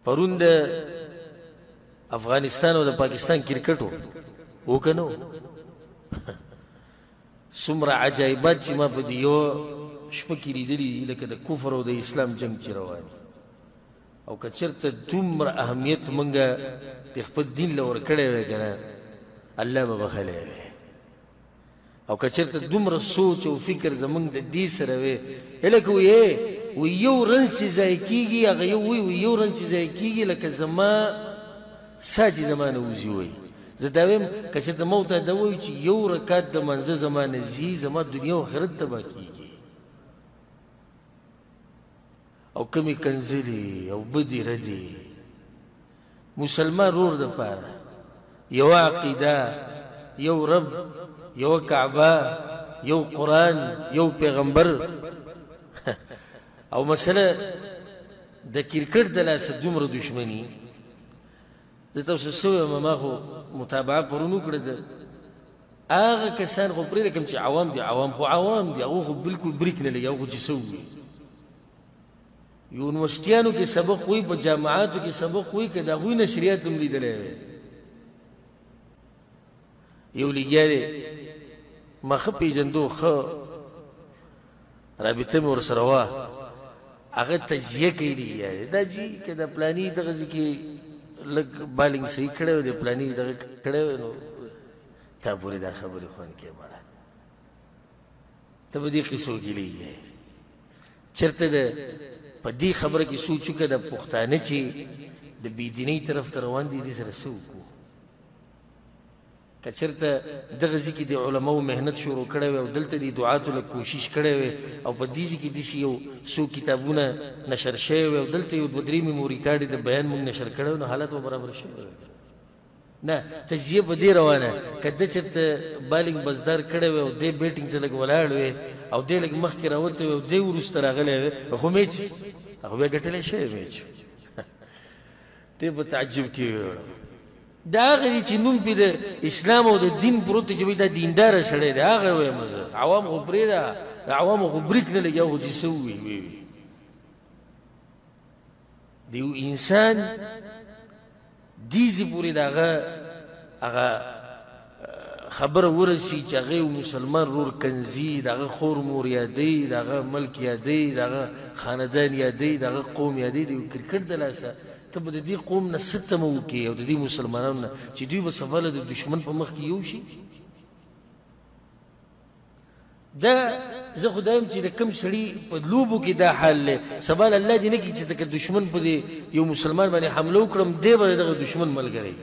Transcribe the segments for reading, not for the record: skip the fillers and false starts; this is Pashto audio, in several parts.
پرون د افغانستان او د پاکستان کرکټ و کنه څومره عجایبات چې ما په دې یو شپه کې لیدلي لکه د کفر او د اسلام جنګ چې روان او که چېرته دومره اهمیت موږ د خپل دین له ورکړی وی که نه الله به بخلی وی او که چېرته دومره سوچ او فکر زموږ د دې سره وی لکه وی یو رنځ چې ضایع کېږي هغه یو رنځ چې ضایع کېږي لکه زما سا چې زما نه وځي وی زه دا ویم که چېرته ما ورته دا ووایو چې یو رکعت د منځه زما نه ځي زما دنیا او آخرت تباه کېږي او کمی کنزلی او بدی ردی مسلمان رور دپاره یو عقیده یو رب یو کعبه یو قرآن یو پیغمبر او مسله د کرکټ د لاسه دومره دشمني زه تاسو سوی یم ما خو متابعه پرون وکړه د هغه کسان خو پرېږده کوم چې عوام دي عوام خو عوام دي هغه خو بلکل بریک نه لګي هغه خو چې څه ووي یونیورسټیانو کې سبق وي په جامعاتو کې سبق وي که د هغوی نشریات هم لیدلی وی یو لګیا دی ما ښه پېژندو ښه رابطه مې ورسره وه هغه تجزیه کوي لګیا دی دا جي که د پلاني دغه ځای کې لږ بالینګ صحیح کړی وی د پلاني دغه کړی وی نو تا پورې دا خبرې خوند کې مړه ته به دې قصو کې لګیا چېرته د په دې خبره کې سوچ وکړه د پښتانه چې د بېدینۍ طرف ته روان دي دې سره څه وکړو که چېرته دغه ځای کې د علماو محنت شروع کړی وی او دلته د دعاتو له کوشش کړی وی او په دې ځای کې داسې یو څو کتابونه نشر شوی وی او دلته یو دوه درې میموري کارډ د بیان موږ نشر کړی وی نو حالت به برابر شوی وی نه تجزیه په دې روانه که ده چېرته بالینګ بزدار کړی وی او دې بیټینګ ته لږ ولاړ وی او دې لږ مخکې راوتی وی او دې وروسته راغلی وی خو میچ هغه بیا ګټلی شوی میچ دې په تعجب کې ویوړم دا هغه دی چې نوم پې د اسلام او د دین پروت دی چې دا دینداره سړی دی هغه وایم زه عوام خو پرېږده د عوامو خو بریک نه لګي هغه چې څه ووي د یو انسان دیزې پورې د هغه خبره ورسي چې هغه یو مسلمان رور کنځي د هغه خور مور یادوي د هغه ملک یادوي د هغه خاندان یادوي د هغه قوم یادوي د یو کرکټ د لاسه ته به د دې قوم نه څه تمه وکړې او د دې مسلمانانو نه چې دوی به سبا له د دشمن په مخ کې یو شي دا زه خو دا یم چې د کوم سړي په لوبو کې دا حال دی سبا له الله دې نه کړي چې که دشمن په دې یو مسلمان باندې حمله وکړم دی به دغه دشمن ملګری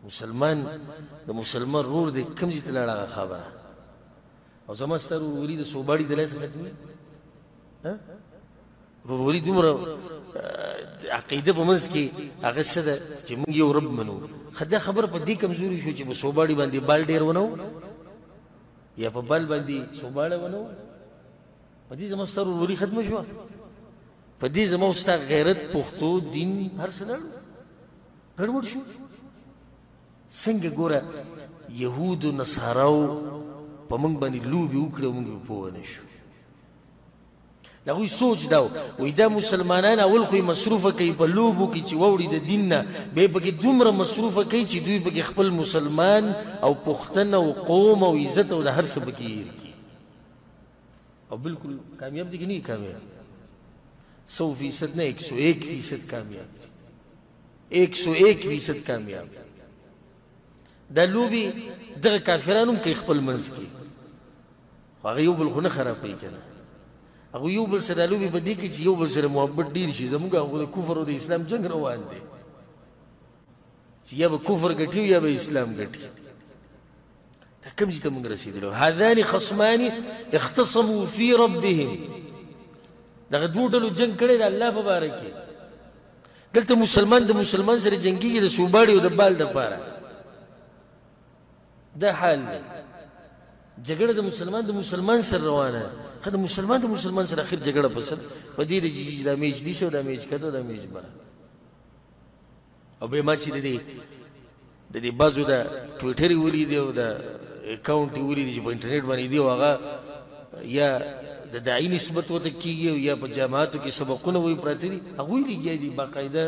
مسلمان د مسلمان رور دی کوم ځای ته لاړه هغه خبره او زما ستا رورولي د صوباړي د لاسه ختمي رورولي دومره عقیده په منځ کې هغه څه ده چې موږ یو رب منو ښه دا خبره په دې کمزوري شو چې په صوباړي باندې بال ډېر ونه و یا په بال باندې صوباړه ونه و په دې زما ستا رورولي ختمه شوه په دې زما ستا غیرت پښتو دین هر څه لاړو ګډوډ شو څنګه ګوره یهودو نصاراو په موږ باندې لوبې وکړې او موږ به پوه نه شو د هغوی سوچ دا وایي دا مسلمانان اول خو یې مصروفه کوي په لوبو کې چې واوړي د دین نه بیا یې پکې دومره مصروفه کوي چې دوی پکې خپل مسلمان او پښتن او قوم او عزت او د هر څه پکې هېر کړي او بالکل کامیاب دي که نه کامیاب 100% نه 101% کامیاب دي 101% کامیاب دا لوبې دغه کافران هم کوي خپل منځ کې خو هغه یو بل خو نه خرابوي که نه هغه یو بل سره لوبې په دې کې چې یو بل سره محبت ډېر شي زموږ هغه د کفر او د اسلام جنګ روان دی چې یا به کفر ګټي یا به اسلام ګټي دا کوم ځای ته موږ رسېدلو هذان خصمان اختصموا فی ربهم دغه دوه ډلو جنګ کړی د الله په باره کې دلته مسلمان د مسلمان سره جنګېږي د صوباړي او د بال دپاره دا حال دی جګړه د مسلمان سره روانه خو د مسلمان سره اخر جګړه پسل په دې دی چې دا میچ دي شو دا میچ کده دا میچ بره او به ما چې د دې بازو د ټویټر ولیدي او د اکاونټ ولیدي چې په انټرنیټ باندې دی هغه یا د داعی نسبت ورته کېږي یا په جامعاتو کې سبقونه وایي پراته دي هغوی لګیا دي باقاعده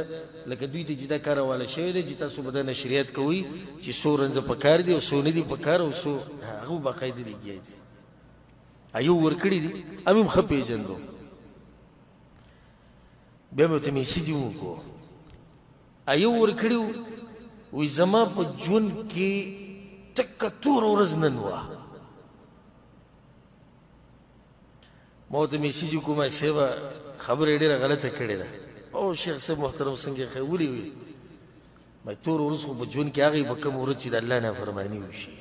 لکه دوی ته چې دا کار حواله شوی دی چې تاسو به دا نشریات کوئ چې څو رنځه پکار دي او څو نه دي پکار او څو هغه باقاعده لګیا دي ایو ورکړي دي هم هم ښه پېژندو بیا مې ورته میسج هم وکړو ایو ورکړي وایي زما په ژوند کې ټکه توره ورځ نن وه ما ورته میسج وکړو ما صاحبه خبره یې ډېره غلطه کړې ده او شیخ صاحب محترم څنګه یې ولې وي ما توره ورځ خو په ژوند کې هغې به کومه ورځ چې د الله نافرماني وشي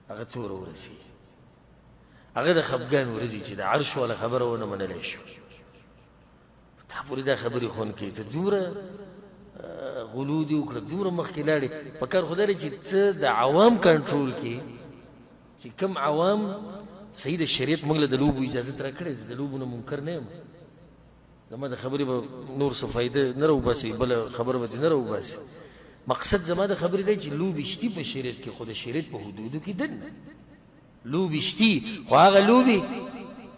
هغه توره ورځ هغه د خفګان ورځې چې د عرش والا خبره ونه منلی شو تا پورې دا خبرې خون کوي ته دومره غلو دې وکړه دومره مخکې لاړې په کار خو دا دی چې ته د عوام کنټرول کې چې کوم عوام صحیح د شریعت موږ له د لوبو اجازت راکړې زه د لوبو نه منکر نه یم زما د خبرې به نور څه فایده نه راوباسي بله خبره به ترې نه راوباسي مقصد زما د خبرې دی چې لوبې شتي په شریعت کې خو د شریعت په حدودو کې دننه لوبې شتي خو هغه لوبې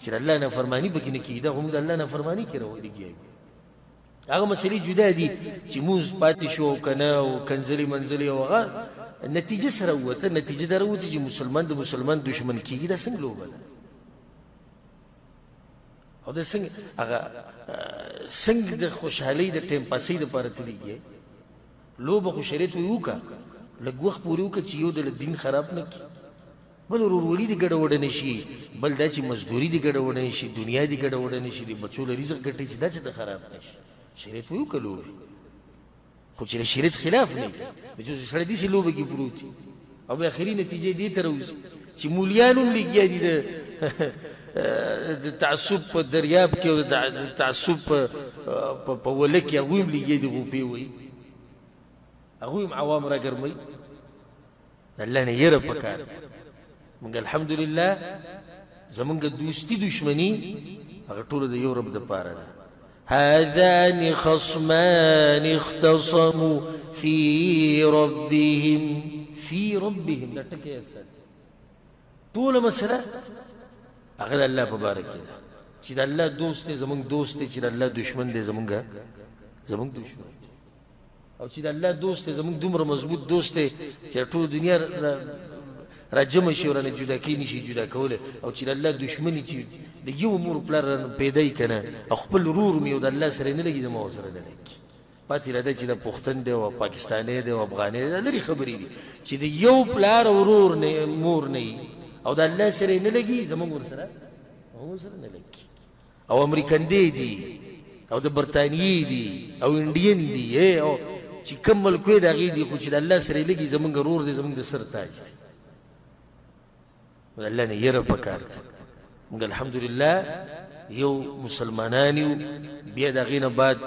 چې د الله نافرماني پکې نه کېږي دا خو موږ د الله نافرماني کې راولګېږي هغه مسلې جدا دي چې مونځ پاتې شو او که نه او کنځلې منځلې او هغه نتیجه سره ووته نتیجه دا راووته چې مسلمان د مسلمان دشمن کېږي دا څنګه لوبه ده او دا څنګه هغه څنګه د خوشحالۍ د ټایم پاسۍ دپاره تلېږي لوبه خو شریعت وایي وکړه لږ وخت پورې وکړه چې یو د دین خراب نه کړي بل ورورولي دې ګډوډه نه شي بل دا چې مزدوري دې ګډوډه نه شي دنیا دې ګډوډه نه شي د بچو له رزق ګټي چې دا چېرته خراب نه شي شریعت وایي وکړه لوبې خو چې د شریعت خلاف نه وي چې سړی داسې لوبه کې پروت وي او بیا اخري نتیجې دې ته راوځي چې مولیان هم لګیا دي د تعصب په دریاب کې او د تعصب په وله کې هغوی هم لګیا دي غوپې وایي هغوی هم عوام را ګرموي د الله نه یره پکار ده مونږ الحمدلله زمونږ دوستي دشمني هغه ټوله د یو رب دپاره ده هذان خصمان اختصموا في ربهم دا ټکی یاد ساتئ ټوله مسله هغه د الله په باره کې ده چې د الله دوست دی زمونږ دوست دی چې د الله دشمن دی زمونږ دشمن دی او چې د الله دوست دی زمونږ دومره مضبوط دوست دی چې ټوله دنیا را جمع شي ورانه جدا کوي نشي جدا کولی او چې د الله دشمني چې د یو مور پلار پیدا یي که نه او خپل ورور مې او د الله سره یې نه لګي زما ورسره نه لګي پاتې راده چې د پښتون دی او پاکستانی دی او افغانی دی دا لرې خبرې دي چې د یو پلار ورور مور نه وي او د الله سره یې نه لګي زموږ ورسره نه لګي او امریکندې دي او د برطانیې دي او انډین دي او چې کوم ملک یې د هغې دي خو چې د الله سره یې لګي زموږ ورور دی زموږ د سر تاج دی د الله نه یره پکار ده موږ الحمدلله یو مسلمانان یو بیا د هغې نه بعد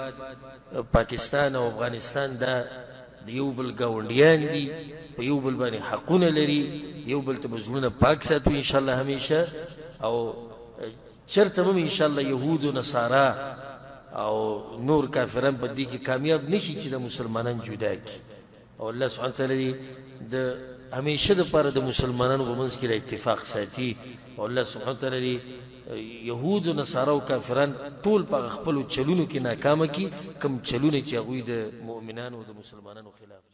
پاکستان او افغانستان دا د یو بل ګاونډیان دي په یو بل باندې حقونه لري یو بل ته به زړونه پاک ساتو انشاءالله همیشه او چرته به هم انشاءالله یهود و نصارا او نور کافران په دې کې کامیاب نشي چې د مسلمانان جدا کړي او الله سبحانه تعالی د همیشه دپاره د مسلمانانو په منځ کې د اتفاق ساتي او الله سبحانه تعالی یهود و نصارا او کافران ټول په خپلو چلونو کې ناکامه کړي کوم چلونه چې هغوی د مؤمنانو او د مسلمانانو خلاف